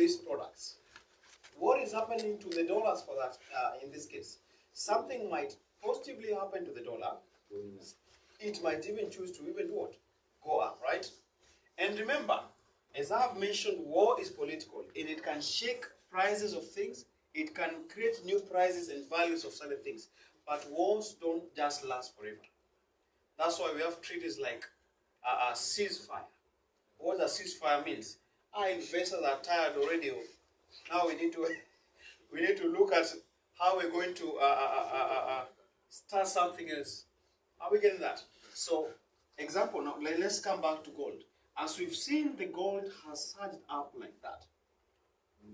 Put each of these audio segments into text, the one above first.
these products. What is happening to the dollars for that in this case? Something might positively happen to the dollar. It might even choose to even do what? Go up, right? And remember, as I have mentioned, war is political and it can shake prices of things. It can create new prices and values of certain things. But wars don't just last forever. That's why we have treaties like a ceasefire. What a ceasefire means? Our investors are tired already. Now we need to look at how we're going to start something else. Are we getting that? So, example now, let's come back to gold. As we've seen, the gold has surged up like that.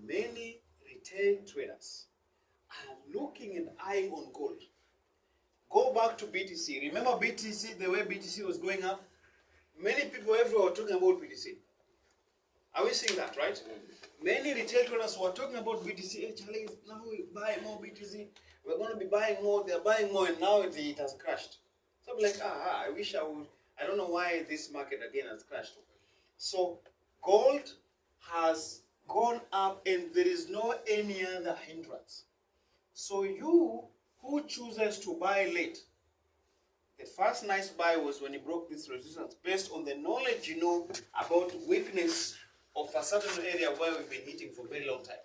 Many retail traders are looking and eyeing on gold. Go back to BTC. Remember BTC, the way BTC was going up? Many people everywhere were talking about BTC. Are we seeing that, right? Many retail traders were talking about BTC. Hey, Charlie, now we buy more BTC. We're going to be buying more. They're buying more, and now it has crashed. So I'm like, I wish I would. I don't know why this market again has crashed. So gold has gone up, and there is no any other hindrance. So you who chooses to buy late, the first nice buy was when you broke this resistance based on the knowledge you know about weakness of a certain area where we've been hitting for a very long time.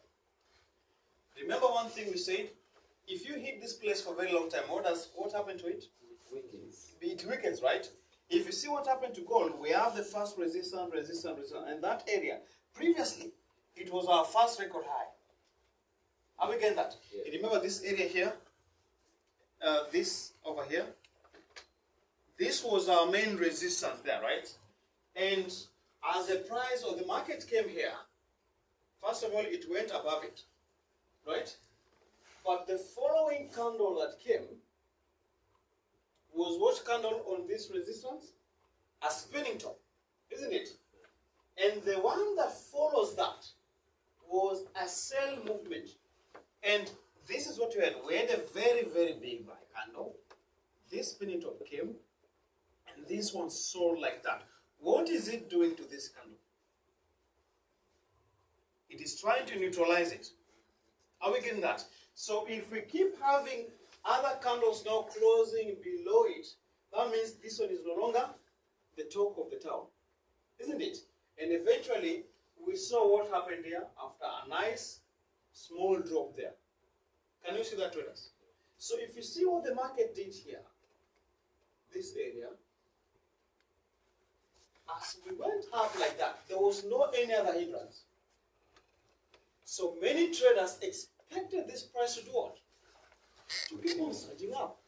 Remember one thing we said, if you hit this place for a very long time, what happened to it? It weakens, right? If you see what happened to gold, we have the first resistance, and that area, previously, it was our first record high. Are we getting that? Yeah. You remember this area here? This over here? This was our main resistance there, right? And as the price of the market came here, first of all, it went above it, right? But the following candle that came was what candle on this resistance? A spinning top, isn't it? And the one that follows that was a sell movement. And this is what we had. We had a very, very big buy candle. This spinning top came, and this one sold like that. What is it doing to this candle? It is trying to neutralize it. Are we getting that? So if we keep having other candles now closing below it, that means this one is no longer the talk of the town, isn't it? And eventually, we saw what happened here after a nice small drop there. Can you see that, traders? So if you see what the market did here, this area, as we went up like that, there was no any other hindrance. So many traders expected this price to do what? To keep on surging up.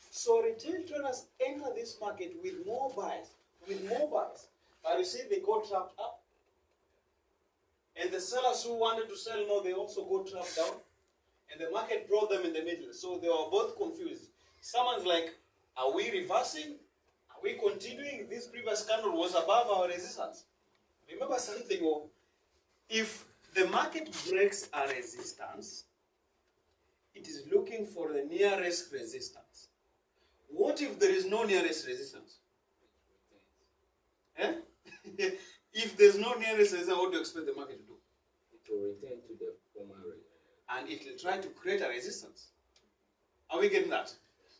So retail traders enter this market with more buys, But you see, they got trapped up. And the sellers who wanted to sell more, they also got trapped down. And the market brought them in the middle. So they were both confused. Someone's like, are we reversing? Are we continuing? This previous candle was above our resistance. Remember something, if the market breaks a resistance, it is looking for the nearest resistance. What if there is no nearest resistance? Eh? If there's no nearest resistance, what do you expect the market to do? It will return to the former rate. And it will try to create a resistance. Are we getting that?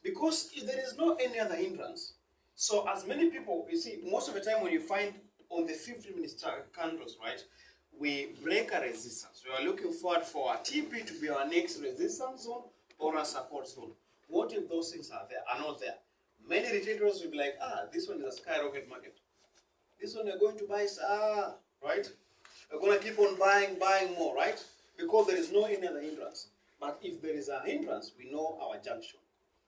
Because if there is no any other hindrance, so as many people, you see, most of the time when you find on the 15-minute candles, right, we break a resistance. We are looking forward for a TP to be our next resistance zone or a support zone. What if those things are not there? Many retailers will be like, this one is a skyrocket market. This one we're going to buy, right? We're going to keep on buying more, right? Because there is no any other hindrance. But if there is a hindrance, we know our junction.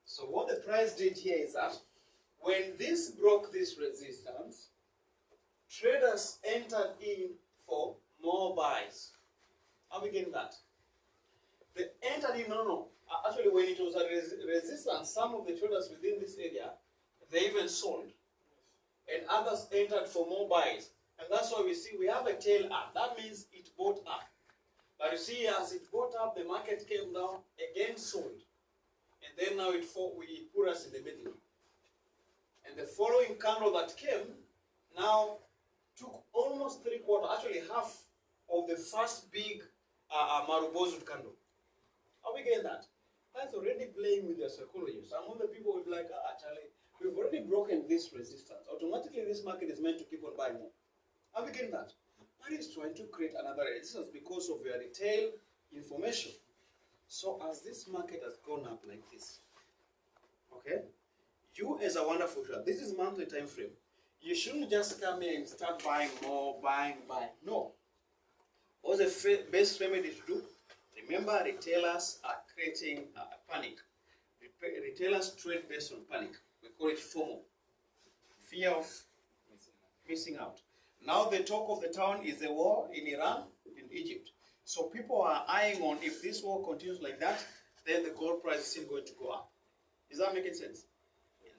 So what the price did here is that when this broke this resistance, traders entered in for more buys. Are we getting that? They entered in, actually when it was a resistance, some of the traders within this area, they even sold. And others entered for more buys. And that's why we see we have a tail up. That means it bought up. But you see, as it bought up, the market came down, again sold. And then now it put us in the middle. And the following candle that came now took almost 3/4, actually half of the first big Marubozu candle. Are we getting that? That's already playing with your psychology. Some of the people will be like, Charlie, we've already broken this resistance. Automatically, this market is meant to keep on buying more. Are we getting that? That is trying to create another resistance because of your retail information. So as this market has gone up like this, okay, you as a wonderful trader, this is monthly time frame. You shouldn't just come in and start buying more, buying. No. What's the best remedy to do? Remember, retailers are creating panic. Retailers trade based on panic. We call it FOMO, fear of missing out. Now the talk of the town is the war in Iran, in Egypt. So people are eyeing on, if this war continues like that, then the gold price is still going to go up. Is that making sense?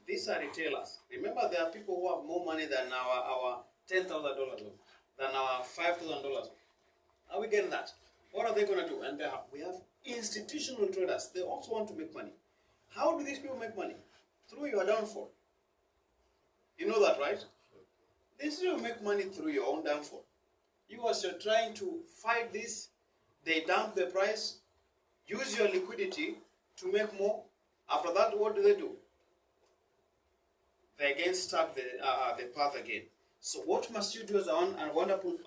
These are retailers. Remember, there are people who have more money than our $10,000, than our $5,000. Are we getting that? What are they going to do? And we have institutional traders. They also want to make money. How do these people make money? Through your downfall. You know that, right? They still make money through your own downfall. You, as you're trying to fight this, they dump the price, use your liquidity to make more. After that, what do? They again start the path again. So what must you do as a wonderful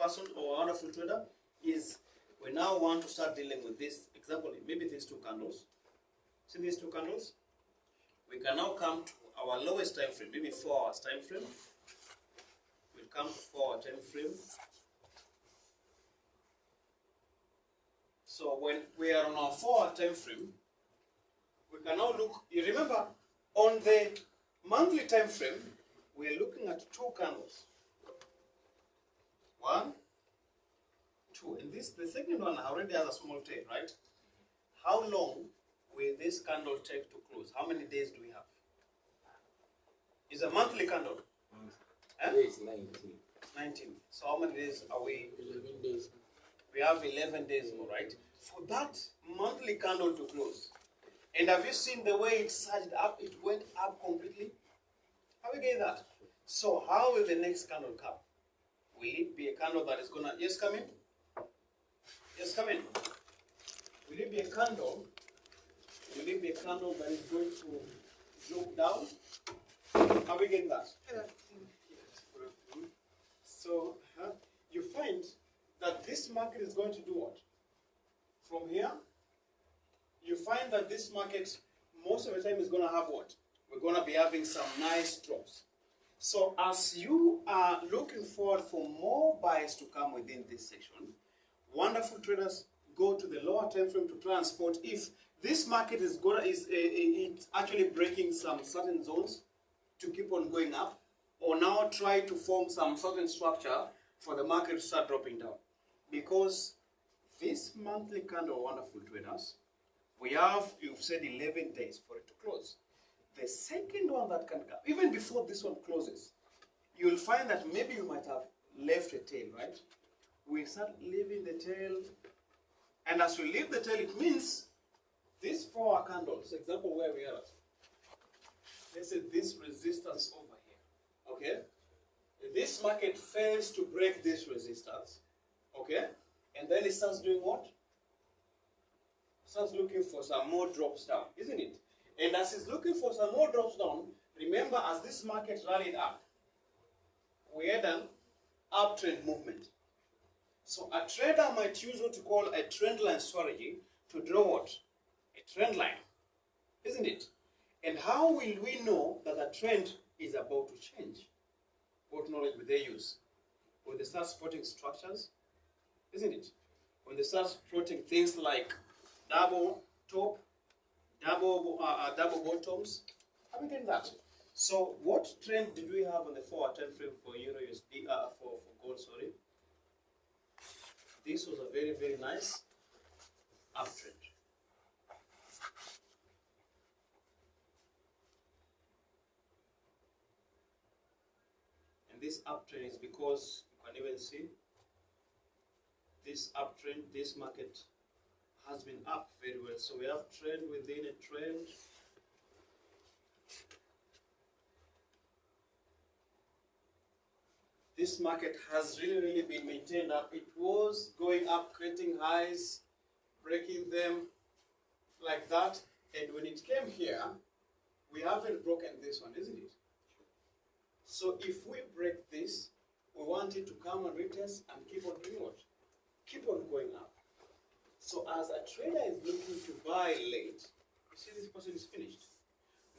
person or a wonderful trader is we now want to start dealing with this. Example, maybe these two candles. See these two candles? We can now come to our lowest time frame, maybe 4 hours time frame. We'll come to 4 hour time frame. So when we are on our 4 hour time frame, we can now look. You remember, on the monthly time frame, we are looking at 2 candles. 1, 2, and this the second one already has a small tail, right? How long will this candle take to close? How many days do we have? It's a monthly candle. Today is 19. 19. So how many days are we? 11 days. We have 11 days more, right? For that monthly candle to close. And have you seen the way it surged up? It went up completely. Have we get that? So how will the next candle come? Will it be a candle that is gonna come in? Yes, come in. Will it be a candle? Will it be a candle that is going to drop down? Are we getting that? So you find that this market is going to do what? From here, you find that this market most of the time is going to have what? We're going to be having some nice drops. So as you are looking forward for more buys to come within this section, wonderful traders go to the lower time frame to try and spot if this market is it's actually breaking some certain zones to keep on going up, or now try to form some certain structure for the market to start dropping down. Because this monthly candle, wonderful traders, we have, you've said 11 days for it to close. The second one that can come, even before this one closes, you'll find that maybe you might have left a tail, right? We start leaving the tail, and as we leave the tail, it means these 4 candles, example where we are at, let's say this resistance over here, okay? This market fails to break this resistance, okay? And then it starts doing what? Starts looking for some more drops down, isn't it? And as it's looking for some more drops down, remember as this market rallied up, we had an uptrend movement. So a trader might use what you call a trend line strategy to draw what? A trend line, isn't it? And how will we know that a trend is about to change? What knowledge will they use? When they start spotting structures, isn't it? When they start spotting things like double top, double bottoms, have we getting that? So what trend did we have on the 4 hour time frame for Euro USD, for gold, sorry? This was a very, very nice uptrend. And this uptrend is because you can even see this uptrend, this market has been up very well. So we have trend within a trend. This this market has really been maintained up. It was going up, creating highs, breaking them like that. And when it came here, we haven't broken this one, isn't it? So if we break this, we want it to come and retest and keep on doing what? Keep on going up. So as a trader is looking to buy late, you see this person is finished.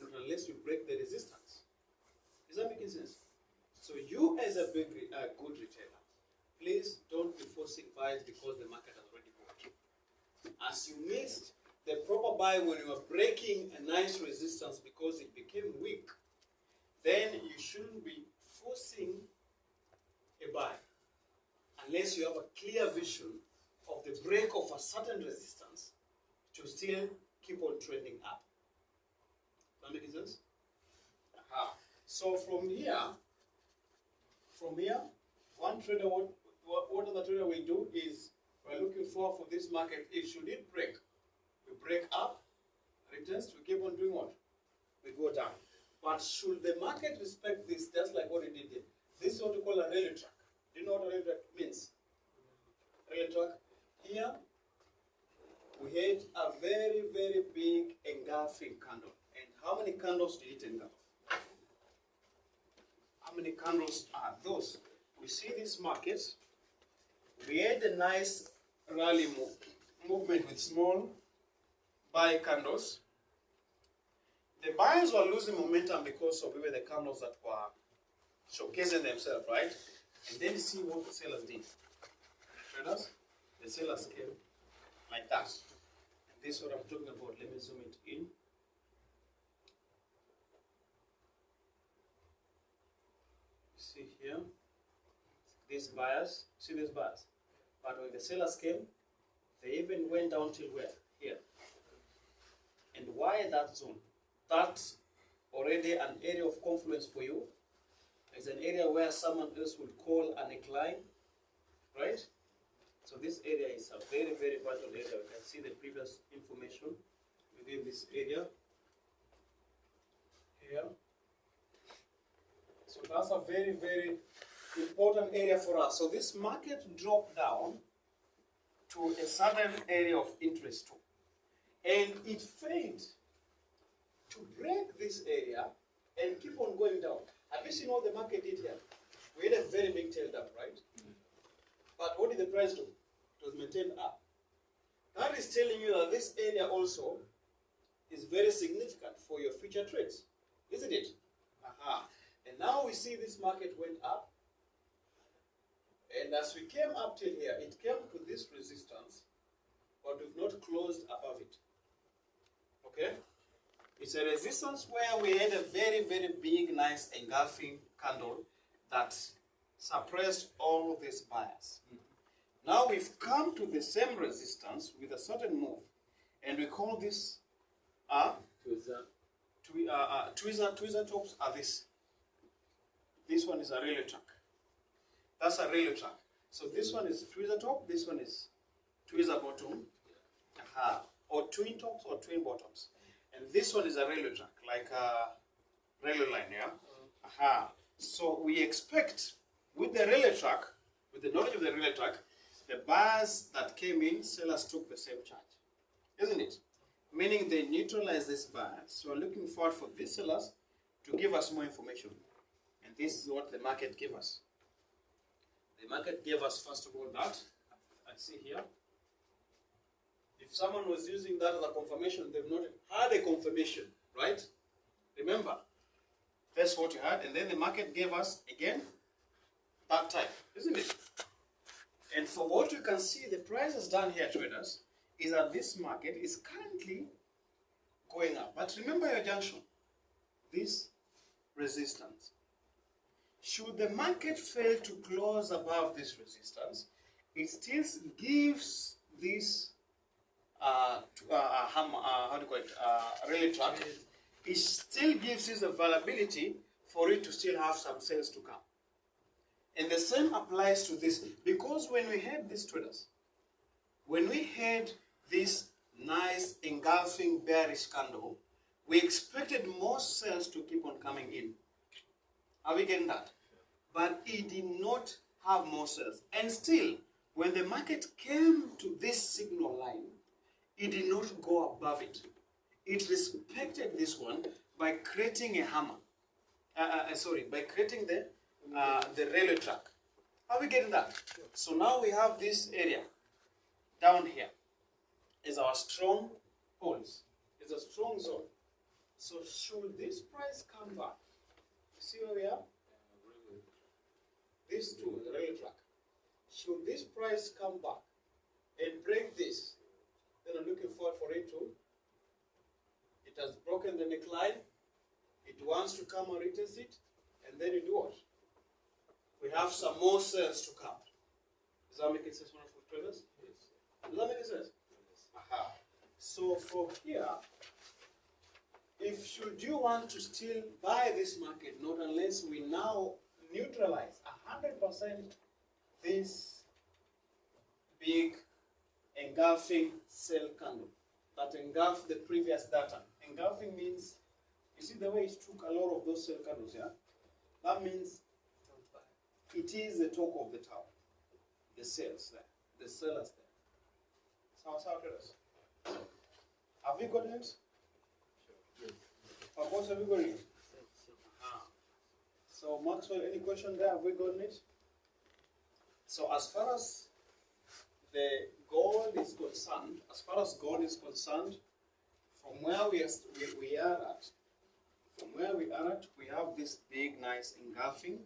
Not unless we break the resistance. Is that making sense? So you as a good retailer, please don't be forcing buys because the market has already bought. As you missed the proper buy when you were breaking a nice resistance because it became weak, then you shouldn't be forcing a buy unless you have a clear vision of the break of a certain resistance to still keep on trending up. Does that make sense? So from here, one trader, what other trader will do is we're looking for this market. If should it break, we break up, retest, we keep on doing what? We go down. But should the market respect this, just like what it did here? This is what we call a rally track. Do you know what a rally track means? Rally track. Here, we had a very big engulfing candle. And how many candles did it engulf? How many candles are those? We see this market. We had a nice rally movement with small buy candles. The buyers were losing momentum because of even the candles that were showcasing themselves, right? And then see what the sellers did. Traders, the sellers came like that. And this is what I'm talking about. Let me zoom it in. See here, these buyers, see these buyers. But when the sellers came, they even went down till where? Here. And why that zone? That's already an area of confluence for you. It's an area where someone else will call a neckline, right? So this area is a very vital area. You can see the previous information within this area. Here. So that's a very important area for us. So this market dropped down to a certain area of interest too. And it failed to break this area and keep on going down. Have you seen what the market did here? We had a very big tail down, right? But what did the price do? It was maintained up. That is telling you that this area also is very significant for your future trades, isn't it? And now we see this market went up. And as we came up till here, it came to this resistance, but we've not closed above it. Okay? It's a resistance where we had a very big, nice engulfing candle that suppressed all these buyers. Now we've come to the same resistance with a certain move, and we call this tweezer tops are this. This one is a rally track. That's a rally track. So this one is tweezer top, this one is tweezer bottom, or twin tops or twin bottoms. And this one is a rally track, like a rally line, yeah? So we expect with the rally track, with the knowledge of the rally track, the buyers that came in, sellers took the same charge, isn't it? Meaning they neutralized this buyer. So we're looking forward for these sellers to give us more information. And this is what the market gave us. The market gave us, first of all, that. I see here. If someone was using that as a confirmation, they've not had a confirmation, right? Remember, that's what you had. And then the market gave us, again, that type, isn't it? And for what you can see, the price has done here, traders, is that this market is currently going up. But remember your junction, this resistance. Should the market fail to close above this resistance, it still gives this rally track. It still gives us availability for it to still have some sales to come. And the same applies to this, because when we had these traders, when we had this nice engulfing bearish candle, we expected more sales to keep on coming in. Are we getting that? but it did not have more sales. And still, when the market came to this signal line, it did not go above it. It respected this one by creating a hammer. By creating the railway track. Are we getting that? So now we have this area down here is our strong points. It's a strong zone. So should this price come back? See where we are? These two, the railway track. Should this price come back and break this, then I'm looking forward for it to. It has broken the neckline. It wants to come and retest it, and then you do what? We have some more sales to come. Does that make sense, wonderful traders? Yes. Does that make sense? Yes. Aha. So from here, if should you want to still buy this market, not unless we now neutralize 100% this big engulfing sell candle that engulfed the previous data. Engulfing means, you see the way it took a lot of those sell candles, yeah? That means it is the talk of the town. The sales there. The sellers there. Sounds how it is. Have you gotten it? Of course, have you gotten it? So Maxwell, any question there? Have we gotten it? So as far as the gold is concerned, from where we are at, we have this big, nice engulfing.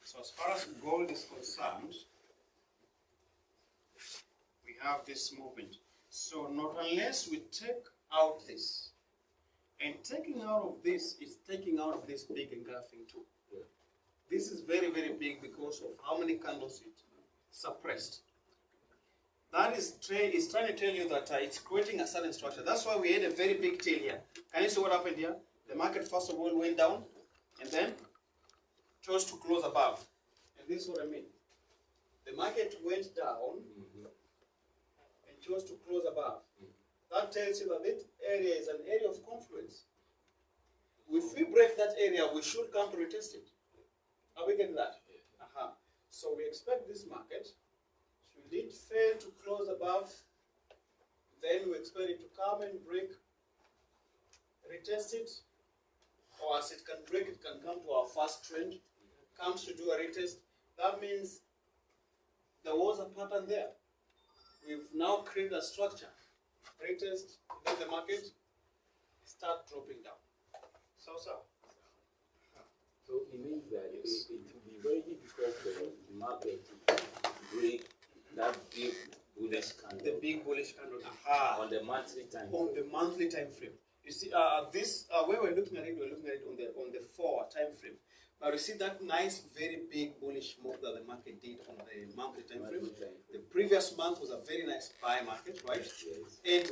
So as far as gold is concerned, we have this movement. So not unless we take out this, and taking out of this is taking out of this big engulfing too. Yeah. This is very, very big because of how many candles it suppressed. That is trying to tell you that it's creating a certain structure. That's why we had a very big tail here. Can you see what happened here? The market first of all went down and then chose to close above. And this is what I mean. The market went down and chose to close above. That tells you that this area is an area of confluence. If we break that area, we should come to retest it. Are we getting that? Aha. So we expect this market, should it fail to close above, then we expect it to come and break, retest it, or as it can break, it can come to our first trend, comes to do a retest. That means there was a pattern there. We've now created a structure. Retest, then the market start dropping down. So. So it means that yes. it will be very difficult for the market to break that big bullish candle. The big bullish candle. On the monthly time. On the monthly time frame. You see, this where we're looking at it on the 4 time frame. But you see that nice, very big bullish move that the market did on the monthly time frame. The previous month was a very nice buy market, right? Yes.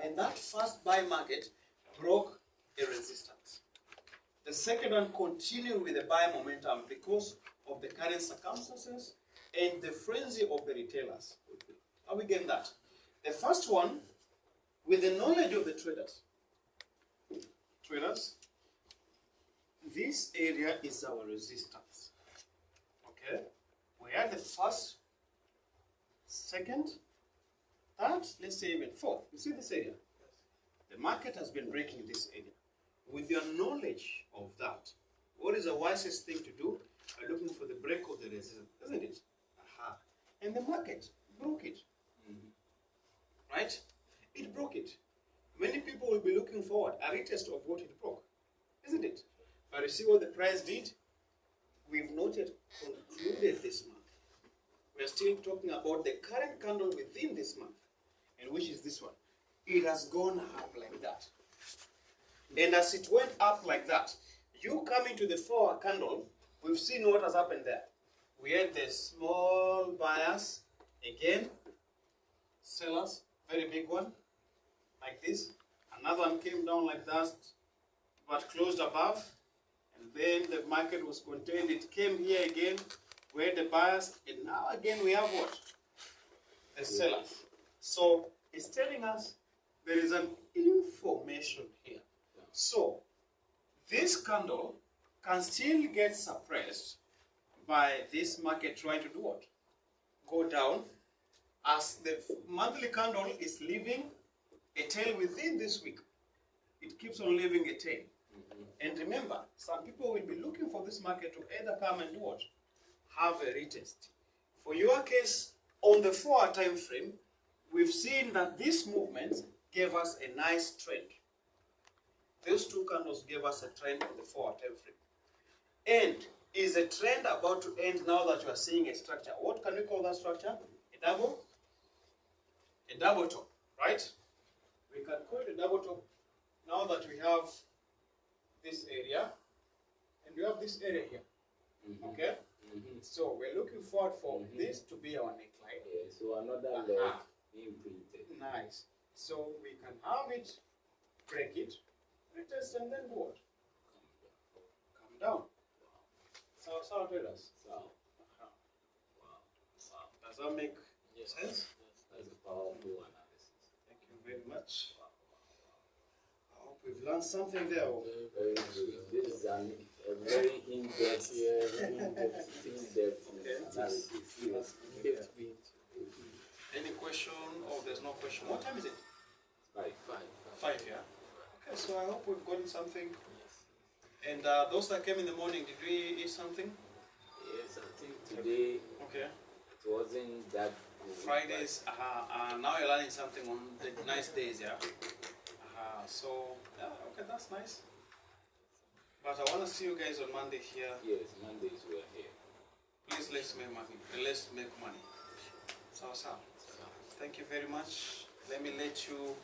And that first buy market broke a resistance. The second one continued with the buy momentum because of the current circumstances and the frenzy of the retailers. Are we getting that? The first one, with the knowledge of the traders, this area is our resistance. Okay? We are the first, second, third, let's say even fourth. You see this area? The market has been breaking this area. With your knowledge of that, what is the wisest thing to do? By looking for the break of the resistance, isn't it? Aha. And the market broke it. Right? It broke it. Many people will be looking forward a retest of what it broke, isn't it? But you see what the price did? We've not yet concluded this month. We're still talking about the current candle within this month, and which is this one. It has gone up like that. And as it went up like that, you come into the 4-hour candle, we've seen what has happened there. We had the small buyers, again, sellers, very big one, like this. Another one came down like that, but closed above. And then the market was contained. It came here again, where the buyers, and now again we have what? The sellers. So it's telling us there is an information here. So this candle can still get suppressed by this market trying to do what? Go down, as the monthly candle is leaving a tail within this week. It keeps on leaving a tail. And remember, some people will be looking for this market to either come and do what? Have a retest. For your case, on the 4-hour time frame, we've seen that this movement gave us a nice trend. Those two candles gave us a trend on the 4-hour time frame. And is a trend about to end now that you are seeing a structure? What can we call that structure? A double? A double top, right? We can call it a double top now that we have this area and we have this area here. Okay? So we're looking forward for this to be our neckline. Yeah, so another leg imprinted. Nice. So we can have it, break it, retest, and then what? Come down. So traders. Wow. Does that make sense? That's a powerful analysis. Thank you very much. I hope we've learned something there. Very good. This is a very in-depth, analysis. Yes. Any question? Or there's no question. What time is it? 5, yeah. Okay, so I hope we've gotten something. And those that came in the morning, did we eat something? Yes, I think today Okay. it wasn't that good. Fridays, now you're learning something on the nice days, yeah? So, yeah, okay, that's nice. But I want to see you guys on Monday here. Yes, Mondays we are here. Please, let's make money. Let's make money. So. Thank you very much. Let me let you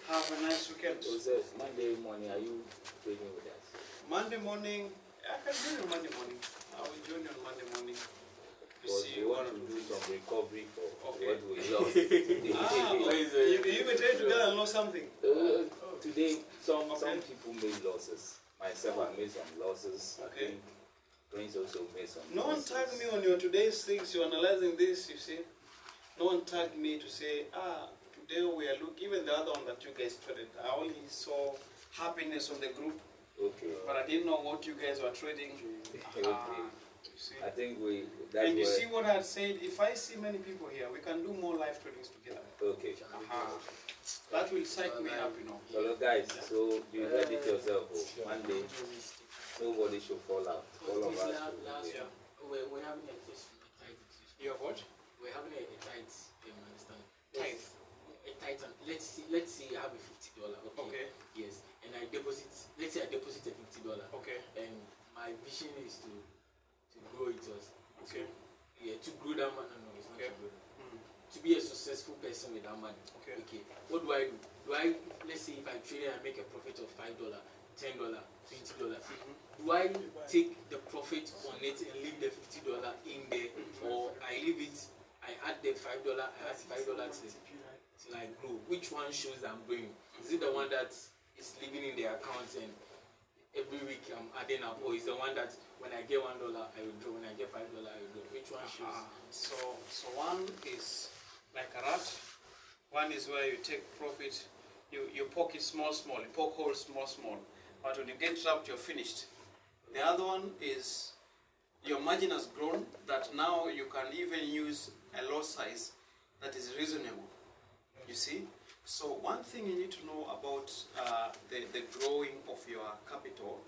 have a nice weekend. Joseph, Monday morning, are you trading with us? Monday morning, I can join you Monday morning. I will join you on Monday morning. Because we want to do some recovery for what we lost. You were trying to go and lose something. Today, some people made losses. Myself, I made some losses. I think Prince also made some No one losses. tagged me on your today's things. You're analyzing this, you see. No one tagged me to say, today we are looking, even the other one that you guys traded. I only saw happiness on the group. Okay. But I didn't know what you guys were trading. Okay. You see. I think And you see what I had said, if I see many people here, we can do more live tradings together. Okay. That will psych me up, you know. Hello guys, so you heard it yourself. Monday, nobody should fall out. All of us should. We're having a tight. You have what? We're having a tight. You understand? Tight. A tight. Let's see. I have a $50. Okay. Yes, and I deposit. Let's say I deposit a $50. Okay. And my vision is to grow it. Okay. Yeah, to grow that money. No, it's not Okay. to grow. To be a successful person with that money. Okay. What do I do? Let's say if I trade and I make a profit of $5, $10, $20. Do I take the profit on it and leave the $50 in there, or I leave it? I add the $5. I add $5 till I grow. Which one shows that I'm growing? Is it the one that is living in the account and every week I'm adding up, or is the one that when I get $1 I withdraw, when I get $5 I withdraw? Which one shows? So one is like a rat. One is where you take profit, you poke it small, you poke holes small, but when you get trapped, you're finished. The other one is your margin has grown, that now you can even use a lot size that is reasonable. You see? So one thing you need to know about the growing of your capital.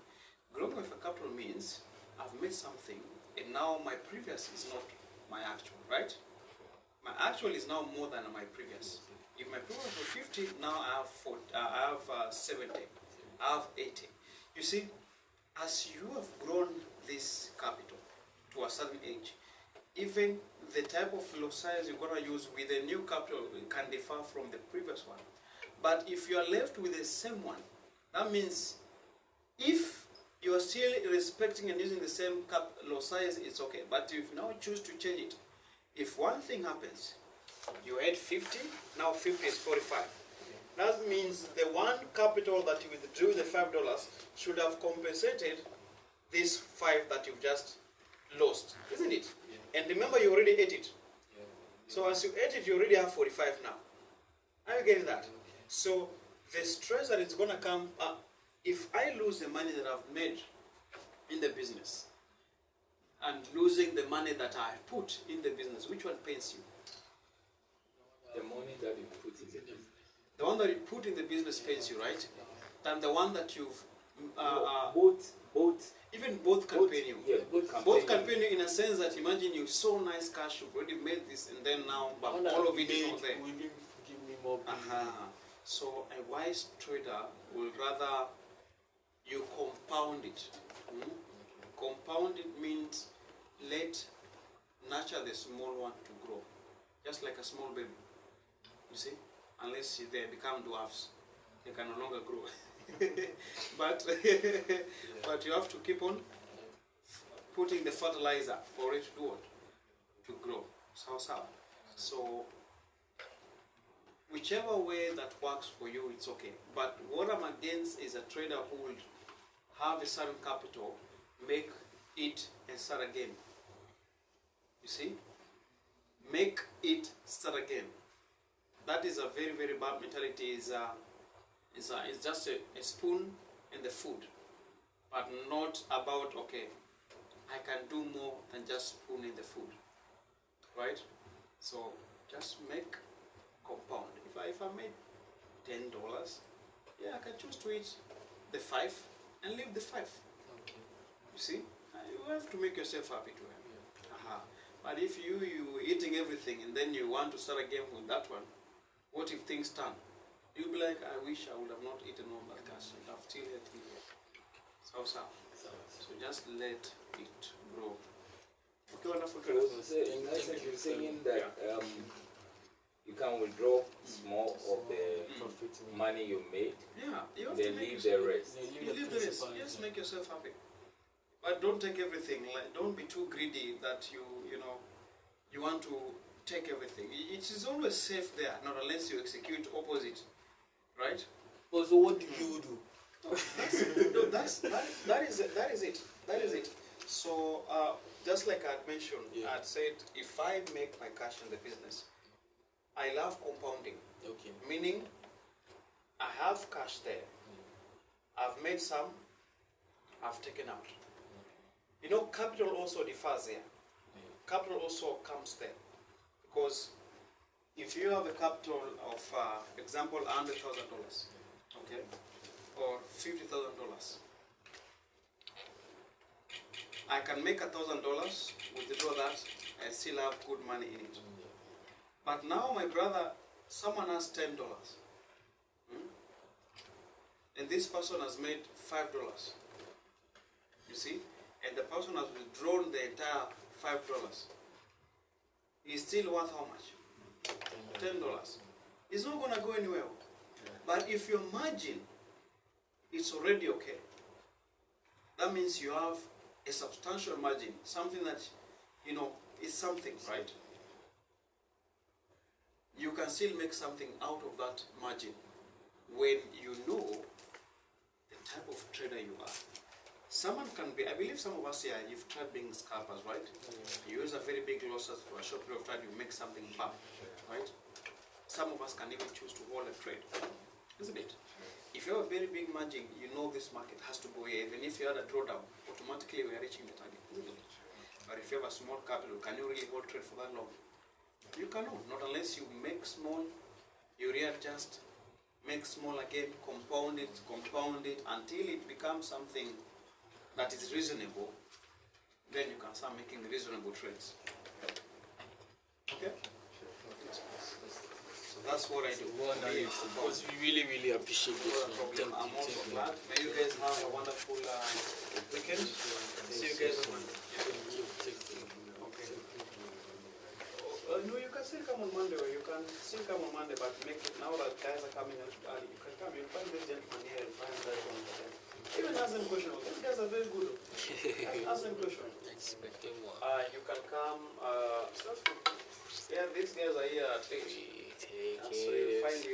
Growing of your capital means I've made something, and now my previous is not my actual, right? My actual is now more than my previous. If my previous was 50, now I have 70, I have 80. You see, as you have grown this capital to a certain age, even the type of lot size you're going to use with the new capital can differ from the previous one. But if you are left with the same one, that means if you are still respecting and using the same lot size, it's okay. But if you now choose to change it, if one thing happens, you had 50, now 50 is 45. That means the one capital that you withdrew, the $5, should have compensated this 5 that you've just lost, isn't it? Yeah. And remember, you already ate it. Yeah. So as you ate it, you already have 45 now. Are you getting that? Okay. So the stress that is going to come, if I lose the money that I've made in the business and losing the money that I put in the business, which one pains you? The money that you put in the business. The one that you put in the business pains you, right? Than the one that you've both. even both can pain you. Yeah, both can Both pain can pain you in a sense that imagine you saw nice cash, you've already made this, and then now but All that all of it is made not there. will you give me more business? So a wise trader will rather you compound it. Compound it means nurture the small one to grow, just like a small baby. You see, unless they become dwarfs, they can no longer grow. but but you have to keep on putting the fertilizer for it to do what? To grow. So whichever way that works for you, it's okay. But what I'm against is a trader who will have a certain capital, make it and start again. You see? Make it start again. That is a very, very bad mentality. It's just a spoon in the food, but not about, okay, I can do more than just spoon in the food, right? So just make compound. If I made $10, yeah, I can choose to eat the 5 and leave the 5. Okay. You see, you have to make yourself happy to him. But if you eating everything and then you want to start again with that one, what if things turn? You'll be like, I wish I would have not eaten all that cash. I've still had it here. So just let it grow. Okay, wonderful. So in essence, you're saying that you can withdraw small of the money you made, Yeah, you have then to make leave the rest. You leave the rest. Just make yourself happy. But don't take everything. Like, don't be too greedy that you want to take everything. It is always safe there, not unless you execute opposite, right? Also, what do you do? That is it. So just like I had mentioned, I had said if I make my cash in the business, I love compounding. Okay. Meaning, I have cash there. I've made some. I've taken out. Capital also differs here. Capital also comes there, because if you have a capital of, example, $100,000, okay, or $50,000, I can make $1,000, withdraw that, and still have good money in it. But now, my brother, someone has $10, and this person has made $5. You see, and the person has withdrawn the entire $5. He's still worth how much? $10. It's not going to go anywhere. But if your margin is already okay, that means you have a substantial margin, something that, is something, right? You can still make something out of that margin when you know the type of trader you are. Someone can be, I believe some of us here, you've tried being scalpers, right? You use a very big losses for a short period of time, you make something bam, right? Some of us can even choose to hold a trade, isn't it? If you have a very big margin, you know this market has to go here. Even if you had a drawdown, automatically we are reaching the target, isn't it? But if you have a small capital, can you really hold trade for that long? You cannot, not unless you make small, you readjust, make small again, compound it until it becomes something that is reasonable. Then you can start making reasonable trades. Okay? So that's what I do. Because we really, really appreciate this. I'm also glad. May you guys have a wonderful weekend. See you guys on Monday. Okay. No, you can still come on Monday, or you can still come on Monday, but make it now that guys are coming a little early. You can come. You find this gentleman here and find that one. Even ask them questions. These guys are very good. Ask them questions. Expecting more. You can come. Yeah, these guys are here at 8. Take So you find you.